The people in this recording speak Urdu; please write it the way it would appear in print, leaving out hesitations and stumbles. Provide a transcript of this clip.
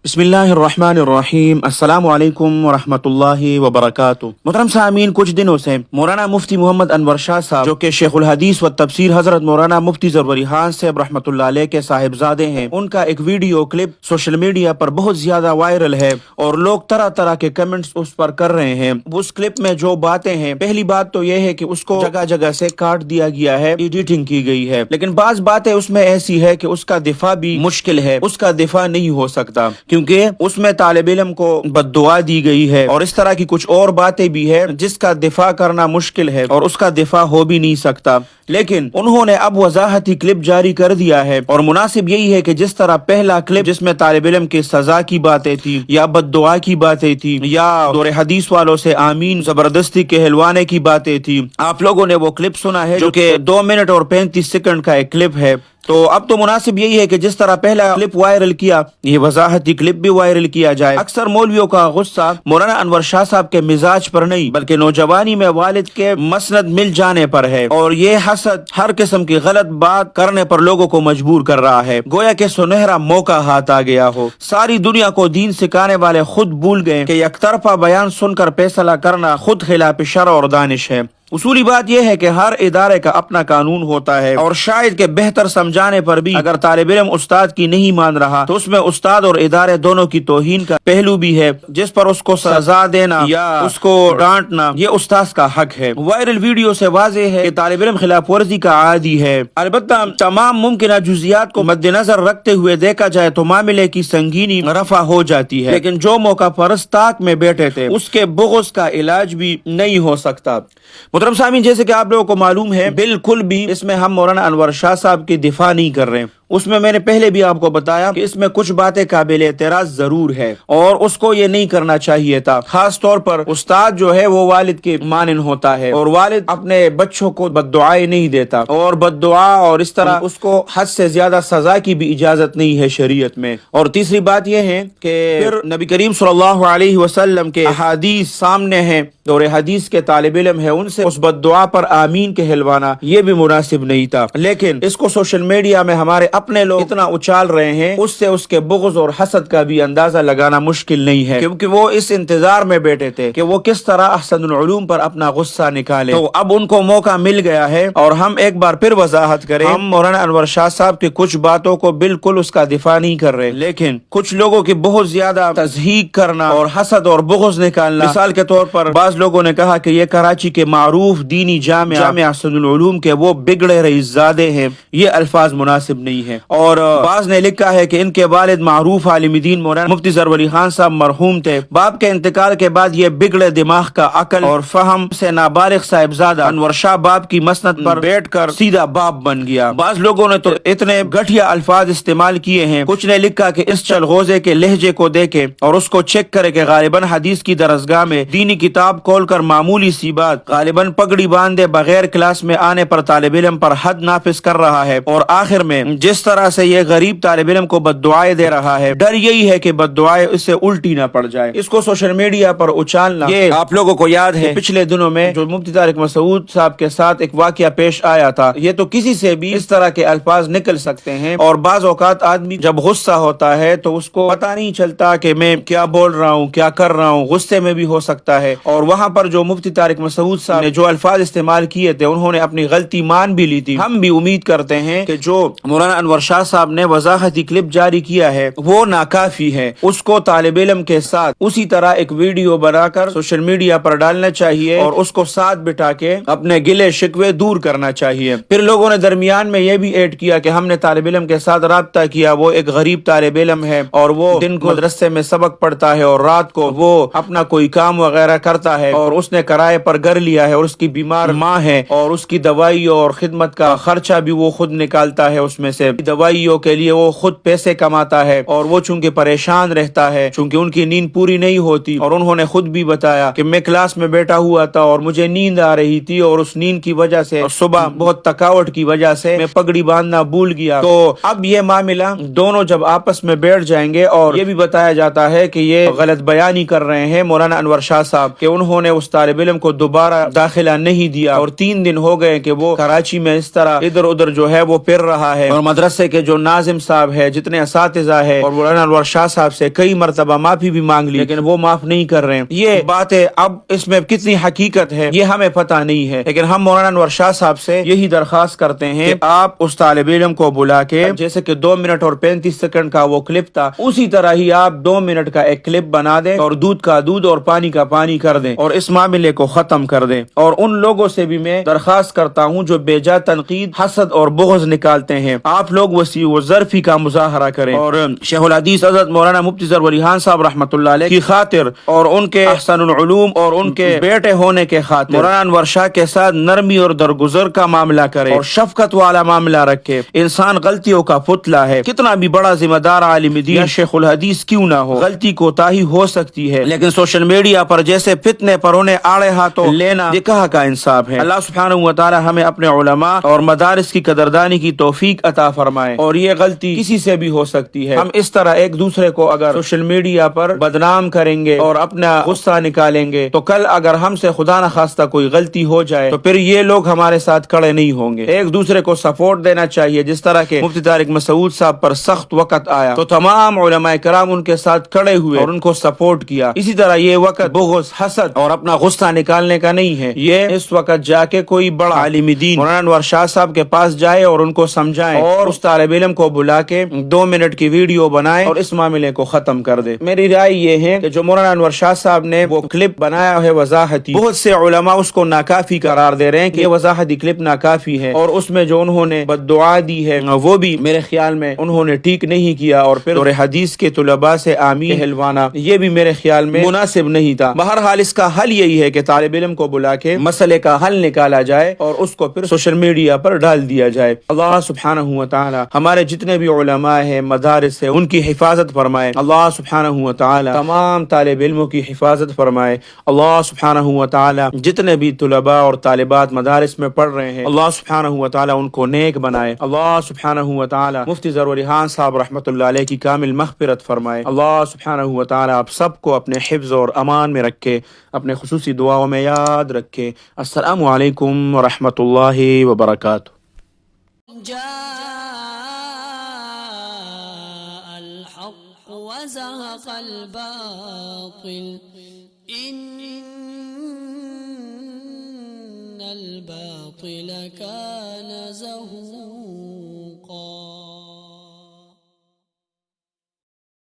بسم اللہ الرحمن الرحیم۔ السلام علیکم ورحمۃ اللہ وبرکاتہ۔ محترم سامعین، کچھ دنوں سے مولانا مفتی محمد انور شاہ صاحب، جو کہ شیخ الحدیث و تفسیر حضرت مولانا مفتی ظفر علی خان صاحب رحمۃ اللہ علیہ کے صاحبزادے ہیں، ان کا ایک ویڈیو کلپ سوشل میڈیا پر بہت زیادہ وائرل ہے اور لوگ طرح طرح کے کمنٹس اس پر کر رہے ہیں۔ اس کلپ میں جو باتیں ہیں، پہلی بات تو یہ ہے کہ اس کو جگہ جگہ سے کاٹ دیا گیا ہے، ایڈیٹنگ کی گئی ہے، لیکن بعض باتیں اس میں ایسی ہے کہ اس کا دفاع بھی مشکل ہے، اس کا دفاع نہیں ہو سکتا، کیونکہ اس میں طالب علم کو بد دعا دی گئی ہے اور اس طرح کی کچھ اور باتیں بھی ہے جس کا دفاع کرنا مشکل ہے اور اس کا دفاع ہو بھی نہیں سکتا۔ لیکن انہوں نے اب وضاحتی کلپ جاری کر دیا ہے اور مناسب یہی ہے کہ جس طرح پہلا کلپ جس میں طالب علم کی سزا کی باتیں تھی یا بد دعا کی باتیں تھی یا دور حدیث والوں سے آمین زبردستی کہلوانے کی باتیں تھی، آپ لوگوں نے وہ کلپ سنا ہے جو کہ 2 منٹ اور 35 سیکنڈ کا ایک کلپ ہے۔ تو اب تو مناسب یہی ہے کہ جس طرح پہلا کلپ وائرل کیا، یہ وضاحتی کلپ بھی وائرل کیا جائے۔ اکثر مولویوں کا غصہ مولانا انور شاہ صاحب کے مزاج پر نہیں بلکہ نوجوانی میں والد کے مسند مل جانے پر ہے، اور یہ حسد ہر قسم کی غلط بات کرنے پر لوگوں کو مجبور کر رہا ہے، گویا کہ سنہرا موقع ہاتھ آ گیا ہو۔ ساری دنیا کو دین سکھانے والے خود بھول گئے کہ یک طرفہ بیان سن کر فیصلہ کرنا خود خلاف شرع اور دانش ہے۔ اصولی بات یہ ہے کہ ہر ادارے کا اپنا قانون ہوتا ہے، اور شاید کہ بہتر سمجھانے پر بھی اگر طالب علم استاد کی نہیں مان رہا تو اس میں استاد اور ادارے دونوں کی توہین کا پہلو بھی ہے، جس پر اس کو سزا دینا یا اس کو ڈانٹنا یہ استاد کا حق ہے۔ وائرل ویڈیو سے واضح ہے کہ طالب علم خلاف ورزی کا عادی ہے۔ البتہ تمام ممکنہ جزیات کو مد نظر رکھتے ہوئے دیکھا جائے تو معاملے کی سنگینی رفع ہو جاتی ہے، لیکن جو موقع پرست طاق میں بیٹھے تھے اس کے بغض کا علاج بھی نہیں ہو سکتا۔ محترم سامعین، جیسے کہ آپ لوگوں کو معلوم ہے، بالکل بھی اس میں ہم مولانا انور شاہ صاحب کی دفاع نہیں کر رہے ہیں۔ اس میں نے پہلے بھی آپ کو بتایا کہ اس میں کچھ باتیں قابل اعتراض ضرور ہے اور اس کو یہ نہیں کرنا چاہیے تھا۔ خاص طور پر استاد جو ہے وہ والد کے مانن ہوتا ہے، اور والد اپنے بچوں کو بد دعائیں نہیں دیتا، اور بد دعا اور اس طرح اس کو حد سے زیادہ سزا کی بھی اجازت نہیں ہے شریعت میں۔ اور تیسری بات یہ ہے کہ پھر نبی کریم صلی اللہ علیہ وسلم کے احادیث سامنے ہیں اور حدیث کے طالب علم ہے، ان سے اس بد دعا پر آمین کہلوانا یہ بھی مناسب نہیں تھا، لیکن اس کو سوشل میڈیا میں ہمارے اپنے لوگ اتنا اچھال رہے ہیں، اس سے اس کے بغض اور حسد کا بھی اندازہ لگانا مشکل نہیں ہے، کیونکہ وہ اس انتظار میں بیٹھے تھے کہ وہ کس طرح احسن العلوم پر اپنا غصہ نکالے۔ تو اب ان کو موقع مل گیا ہے، اور ہم ایک بار پھر وضاحت کریں، ہم مولانا انور شاہ صاحب کی کچھ باتوں کو بالکل اس کا دفاع نہیں کر رہے، لیکن کچھ لوگوں کی بہت زیادہ تضحیق کرنا اور حسد اور بغض نکالنا، مثال کے طور پر بعض لوگوں نے کہا کہ یہ کراچی کے معروف دینی جامعہ احسن العلوم کے وہ بگڑے رئیس زادے ہیں، یہ الفاظ مناسب نہیں ہے۔ اور بعض نے لکھا ہے کہ ان کے والد معروف عالم دین مولانا مفتی ظفر علی خان صاحب مرحوم تھے، باپ کے انتقال کے بعد یہ بگڑے دماغ کا عقل اور فہم سے نابالغ صاحبزادہ انور شاہ باپ کی مسند پر بیٹھ کر سیدھا باپ بن گیا۔ بعض لوگوں نے تو اتنے گھٹیا الفاظ استعمال کیے ہیں، کچھ نے لکھا کہ اس چلغوزے کے لہجے کو دیکھے اور اس کو چیک کرے کہ غالباً حدیث کی درسگاہ میں دینی کتاب کھول کر معمولی سی بات، غالباً پگڑی باندھے بغیر کلاس میں آنے پر طالب علم پر حد نافذ کر رہا ہے، اور آخر میں جس طرح سے یہ غریب طالب علم کو بد دعائیں دے رہا ہے، ڈر یہی ہے کہ بد دعائیں اس سے الٹی نہ پڑ جائے۔ اس کو سوشل میڈیا پر اچھالنا، یہ آپ لوگوں کو یاد ہے پچھلے دنوں میں جو مفتی طارق مسعود صاحب کے ساتھ ایک واقعہ پیش آیا تھا، یہ تو کسی سے بھی اس طرح کے الفاظ نکل سکتے ہیں، اور بعض اوقات آدمی جب غصہ ہوتا ہے تو اس کو پتہ نہیں چلتا کہ میں کیا بول رہا ہوں، کیا کر رہا ہوں، غصے میں بھی ہو سکتا ہے۔ اور وہاں پر جو مفتی طارق مسعود صاحب نے جو الفاظ استعمال کیے تھے، انہوں نے اپنی غلطی مان بھی لی تھی۔ ہم بھی امید کرتے ہیں کہ جو مولانا انور شاہ صاحب نے وضاحتی کلپ جاری کیا ہے وہ ناکافی ہے، اس کو طالب علم کے ساتھ اسی طرح ایک ویڈیو بنا کر سوشل میڈیا پر ڈالنا چاہیے اور اس کو ساتھ بٹھا کے اپنے گلے شکوے دور کرنا چاہیے۔ پھر لوگوں نے درمیان میں یہ بھی ایڈ کیا کہ ہم نے طالب علم کے ساتھ رابطہ کیا، وہ ایک غریب طالب علم ہے اور وہ دن کو مدرسے میں سبق پڑھتا ہے اور رات کو وہ اپنا کوئی کام وغیرہ کرتا ہے، اور اس نے کرائے پر گھر لیا ہے اور اس کی بیمار ماں ہے اور اس کی دوائی اور خدمت کا خرچہ بھی وہ خود نکالتا ہے، اس میں سے دوائیوں کے لیے وہ خود پیسے کماتا ہے، اور وہ چونکہ پریشان رہتا ہے چونکہ ان کی نیند پوری نہیں ہوتی، اور انہوں نے خود بھی بتایا کہ میں کلاس میں بیٹھا ہوا تھا اور مجھے نیند آ رہی تھی، اور اس نیند کی وجہ سے صبح بہت تھکاوٹ کی وجہ سے میں پگڑی باندھنا بھول گیا۔ تو اب یہ معاملہ دونوں جب آپس میں بیٹھ جائیں گے، اور یہ بھی بتایا جاتا ہے کہ یہ غلط بیانی کر رہے ہیں مولانا انور شاہ صاحب کہ انہوں نے اس طالب علم کو دوبارہ داخلہ نہیں دیا، اور 3 دن ہو گئے کہ وہ کراچی میں اس طرح ادھر ادھر جو ہے وہ پھر رہا ہے، اور مدرسہ مدرسے کے جو ناظم صاحب ہے، جتنے اساتذہ ہے، اور مولانا انور شاہ صاحب سے کئی مرتبہ معافی بھی مانگ لی، لیکن وہ معاف نہیں کر رہے ہیں۔ یہ باتیں اب اس میں کتنی حقیقت ہے یہ ہمیں پتہ نہیں ہے، لیکن ہم مولانا انور شاہ صاحب سے یہی درخواست کرتے ہیں کہ آپ اس طالب علم کو بلا کے، جیسے کہ 2 منٹ اور 35 سیکنڈ کا وہ کلپ تھا، اسی طرح ہی آپ 2 منٹ کا ایک کلپ بنا دیں اور دودھ کا دودھ اور پانی کا پانی کر دیں اور اس معاملے کو ختم کر دیں۔ اور ان لوگوں سے بھی میں درخواست کرتا ہوں جو بے جا تنقید، حسد اور بغض نکالتے ہیں، آپ لوگ وسیع و ظرفی کا مظاہرہ کریں اور شیخ الحدیث حضرت مولانا مفتی ظفر علی خان صاحب رحمۃ اللہ علیہ کی خاطر اور ان کے احسن العلوم اور ان کے بیٹے ہونے کے خاطر مولانا انور شاہ کے ساتھ نرمی اور درگزر کا معاملہ کرے اور شفقت والا معاملہ رکھے۔ انسان غلطیوں کا پتلا ہے، کتنا بھی بڑا ذمہ دار عالم دین یا شیخ الحدیث کیوں نہ ہو، غلطی کوتاہی ہو سکتی ہے، لیکن سوشل میڈیا پر جیسے فتنے پر انہیں آڑے ہاتھوں لینا یہ کہاں کا انصاف ہے۔ اللہ سبحانہ و تعالی ہمیں اپنے علماء اور مدارس کی قدردانی کی توفیق عطا فرمائے۔ اور یہ غلطی کسی سے بھی ہو سکتی ہے، ہم اس طرح ایک دوسرے کو اگر سوشل میڈیا پر بدنام کریں گے اور اپنا غصہ نکالیں گے تو کل اگر ہم سے خدا نخواستہ کوئی غلطی ہو جائے تو پھر یہ لوگ ہمارے ساتھ کھڑے نہیں ہوں گے۔ ایک دوسرے کو سپورٹ دینا چاہیے، جس طرح کے مفتی طارق مسعود صاحب پر سخت وقت آیا تو تمام علماء کرام ان کے ساتھ کھڑے ہوئے اور ان کو سپورٹ کیا۔ اسی طرح یہ وقت بغض، حسد اور اپنا غصہ نکالنے کا نہیں ہے، یہ اس وقت جا کے کوئی بڑا عالم دین مولانا انور شاہ صاحب کے پاس جائے اور ان کو سمجھائے اور اس طالب علم کو بلا کے 2 منٹ کی ویڈیو بنائے اور اس معاملے کو ختم کر دے۔ میری رائے یہ ہے کہ جو مولانا انور شاہ صاحب نے وہ کلپ بنایا ہے وضاحتی، بہت سے علماء اس کو ناکافی قرار دے رہے ہیں کہ یہ وضاحتی کلپ ناکافی ہے، اور اس میں جو انہوں نے بد دعا دی ہے وہ بھی میرے خیال میں انہوں نے ٹھیک نہیں کیا، اور پھر دور حدیث کے طلباء سے آمین کہلوانا یہ بھی میرے خیال میں مناسب نہیں تھا۔ بہرحال اس کا حل یہی ہے کہ طالب علم کو بلا کے مسئلے کا حل نکالا جائے اور اس کو پھر سوشل میڈیا پر ڈال دیا جائے۔ اللہ سبحانہ و تعالی ہمارے جتنے بھی علماء ہیں، مدارس ہیں، ان کی حفاظت فرمائے۔ اللہ سبحانہ و تعالی تمام طالب علموں کی حفاظت فرمائے۔ اللہ سبحانہ و تعالی جتنے بھی طلباء اور طالبات مدارس میں پڑھ رہے ہیں، اللہ سبحانہ و تعالی ان کو نیک بنائے۔ اللہ سبحانہ و تعالی مفتی ظفر علی خان صاحب رحمۃ اللہ علیہ کی کامل مغفرت فرمائے۔ اللہ سبحانہ و تعالی آپ سب کو اپنے حفظ اور امان میں رکھے، اپنے خصوصی دعاؤں میں یاد رکھے۔ السلام علیکم ورحمۃ اللہ وبرکاتہ۔ الحق وزهق الباطل إن الباطل كان